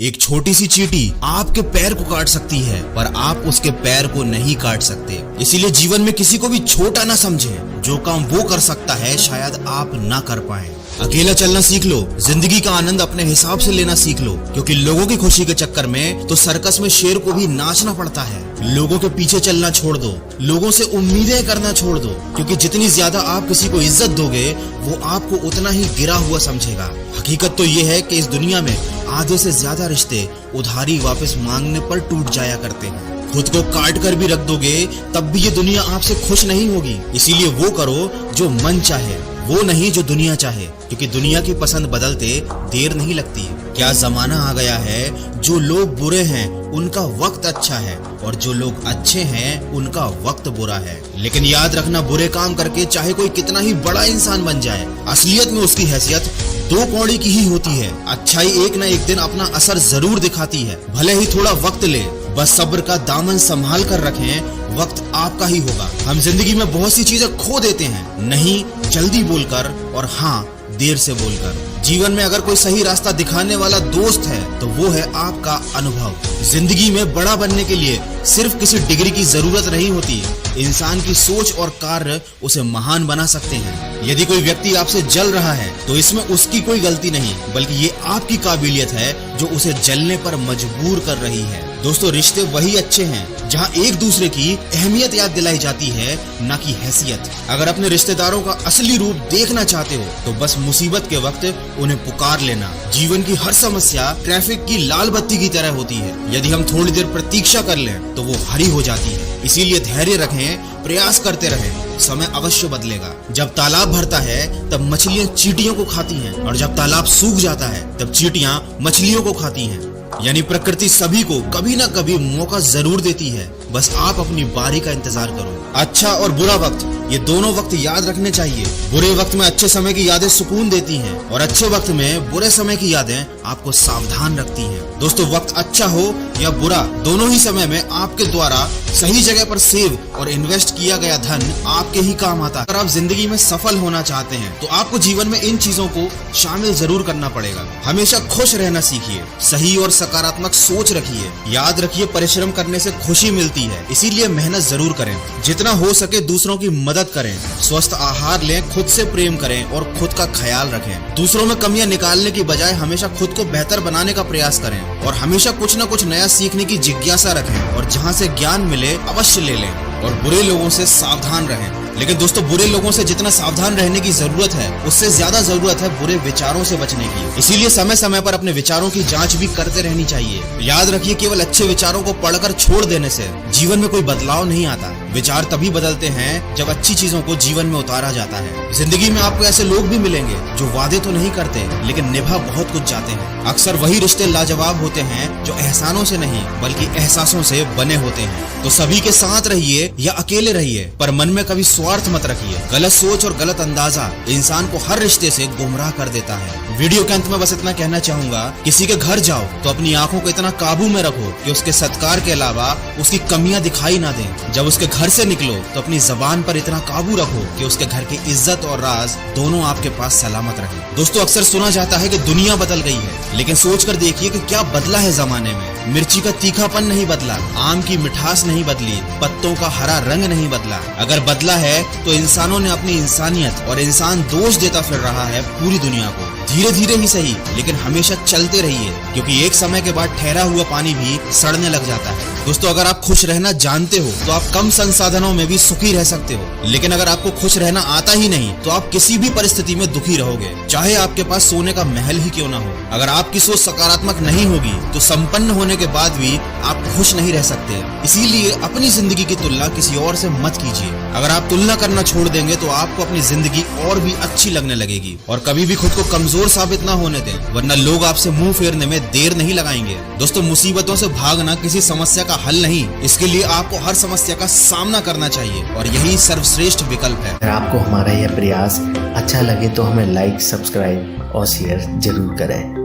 एक छोटी सी चींटी आपके पैर को काट सकती है, पर आप उसके पैर को नहीं काट सकते। इसीलिए जीवन में किसी को भी छोटा ना समझें। जो काम वो कर सकता है शायद आप ना कर पाए। अकेला चलना सीख लो, जिंदगी का आनंद अपने हिसाब से लेना सीख लो, क्योंकि लोगों की खुशी के चक्कर में तो सर्कस में शेर को भी नाचना पड़ता है। लोगों के पीछे चलना छोड़ दो, लोगों से उम्मीदें करना छोड़ दो, क्योंकि जितनी ज्यादा आप किसी को इज्जत दोगे वो आपको उतना ही गिरा हुआ समझेगा। हकीकत तो ये है कि इस दुनिया में आधे से ज्यादा रिश्ते उधारी वापस मांगने पर टूट जाया करते हैं। खुद को काट कर भी रख दोगे तब भी ये दुनिया आपसे खुश नहीं होगी। इसीलिए वो करो जो मन चाहे, वो नहीं जो दुनिया चाहे, क्योंकि दुनिया की पसंद बदलते देर नहीं लगती। क्या जमाना आ गया है, जो लोग बुरे हैं उनका वक्त अच्छा है और जो लोग अच्छे हैं उनका वक्त बुरा है। लेकिन याद रखना, बुरे काम करके चाहे कोई कितना ही बड़ा इंसान बन जाए, असलियत में उसकी हैसियत दो कौड़ी की ही होती है। अच्छाई एक न एक दिन अपना असर जरूर दिखाती है, भले ही थोड़ा वक्त ले। बस सब्र का दामन संभाल कर रखें, वक्त आपका ही होगा। हम जिंदगी में बहुत सी चीजें खो देते हैं, नहीं जल्दी बोलकर और हाँ देर से बोलकर। जीवन में अगर कोई सही रास्ता दिखाने वाला दोस्त है तो वो है आपका अनुभव। जिंदगी में बड़ा बनने के लिए सिर्फ किसी डिग्री की जरूरत नहीं होती, इंसान की सोच और कार्य उसे महान बना सकते हैं। यदि कोई व्यक्ति आपसे जल रहा है तो इसमें उसकी कोई गलती नहीं, बल्कि ये आपकी काबिलियत है जो उसे जलने पर मजबूर कर रही है। दोस्तों, रिश्ते वही अच्छे हैं जहां एक दूसरे की अहमियत याद दिलाई जाती है, न कि हैसियत। अगर अपने रिश्तेदारों का असली रूप देखना चाहते हो तो बस मुसीबत के वक्त उन्हें पुकार लेना। जीवन की हर समस्या ट्रैफिक की लाल बत्ती की तरह होती है, यदि हम थोड़ी देर प्रतीक्षा कर लें तो वो हरी हो जाती है। इसीलिए धैर्य रखें, प्रयास करते रहें, समय अवश्य बदलेगा। जब तालाब भरता है तब मछलियां चींटियों को खाती हैं, और जब तालाब सूख जाता है तब चींटियां मछलियों को खाती हैं। यानी प्रकृति सभी को कभी ना कभी मौका जरूर देती है, बस आप अपनी बारी का इंतजार करो। अच्छा और बुरा वक्त, ये दोनों वक्त याद रखने चाहिए। बुरे वक्त में अच्छे समय की यादें सुकून देती हैं, और अच्छे वक्त में बुरे समय की यादें आपको सावधान रखती हैं। दोस्तों, वक्त अच्छा हो या बुरा, दोनों ही समय में आपके द्वारा सही जगह पर सेव और इन्वेस्ट किया गया धन आपके ही काम आता है। अगर आप जिंदगी में सफल होना चाहते हैं तो आपको जीवन में इन चीजों को शामिल जरूर करना पड़ेगा। हमेशा खुश रहना सीखिए, सही और सकारात्मक सोच रखिए। याद रखिए, परिश्रम करने से खुशी मिलती है, इसीलिए मेहनत जरूर करें। जितना हो सके दूसरों की मदद करें, स्वस्थ आहार लें, खुद से प्रेम करें और खुद का ख्याल रखें। दूसरों में कमियां निकालने की बजाय हमेशा खुद को बेहतर बनाने का प्रयास करें, और हमेशा कुछ न कुछ नया सीखने की जिज्ञासा रखें, और जहां से ज्ञान मिले अवश्य ले लें, और बुरे लोगों से सावधान रहें। लेकिन दोस्तों, बुरे लोगों से जितना सावधान रहने की जरूरत है उससे ज्यादा जरूरत है बुरे विचारों से बचने की। इसीलिए समय समय पर अपने विचारों की जांच भी करते रहनी चाहिए। याद रखिए, केवल अच्छे विचारों को पढ़कर छोड़ देने से जीवन में कोई बदलाव नहीं आता। विचार तभी बदलते हैं जब अच्छी चीजों को जीवन में उतारा जाता है। जिंदगी में आपको ऐसे लोग भी मिलेंगे जो वादे तो नहीं करते लेकिन निभा बहुत कुछ जाते हैं। अक्सर वही रिश्ते लाजवाब होते हैं जो एहसानों से नहीं बल्कि एहसासों से बने होते हैं। तो सभी के साथ रहिए या अकेले रहिए, पर मन में कभी स्वार्थ मत रखिए। गलत सोच और गलत अंदाजा इंसान को हर रिश्ते से गुमराह कर देता है। वीडियो के अंत में बस इतना कहना चाहूंगा, किसी के घर जाओ तो अपनी आंखों को इतना काबू में रखो कि उसके सत्कार के अलावा उसकी कमियां दिखाई ना दें। जब उसके घर से निकलो तो अपनी जबान पर इतना काबू रखो कि उसके घर की इज्जत और राज दोनों आपके पास सलामत रहे। दोस्तों, अक्सर सुना जाता है कि दुनिया बदल गई है, लेकिन सोच कर देखिए कि क्या बदला है जमाने में। मिर्ची का तीखापन नहीं बदला, आम की मिठास नहीं बदली, पत्तों का हरा रंग नहीं बदला। अगर बदला है तो इंसानों ने अपनी इंसानियत, और इंसान दोष देता फिर रहा है पूरी दुनिया को। धीरे धीरे ही सही, लेकिन हमेशा चलते रहिए, क्योंकि एक समय के बाद ठहरा हुआ पानी भी सड़ने लग जाता है। दोस्तों, अगर आप खुश रहना जानते हो तो आप कम संसाधनों में भी सुखी रह सकते हो, लेकिन अगर आपको खुश रहना आता ही नहीं तो आप किसी भी परिस्थिति में दुखी रहोगे, चाहे आपके पास सोने का महल ही क्यों ना हो। अगर आपकी सोच सकारात्मक नहीं होगी तो संपन्न होने के बाद भी आप खुश नहीं रह सकते। इसीलिए अपनी जिंदगी की तुलना किसी और से मत कीजिए। अगर आप तुलना करना छोड़ देंगे तो आपको अपनी जिंदगी और भी अच्छी लगने लगेगी। और कभी भी खुद को कमजोर साबित ना होने दें, वरना लोग आपसे मुंह फेरने में देर नहीं लगाएंगे। दोस्तों, मुसीबतों से भागना किसी समस्या का हल नहीं, इसके लिए आपको हर समस्या का सामना करना चाहिए, और यही सर्वश्रेष्ठ विकल्प है। अगर आपको हमारा यह प्रयास अच्छा लगे तो हमें लाइक, सब्सक्राइब और शेयर जरूर करें।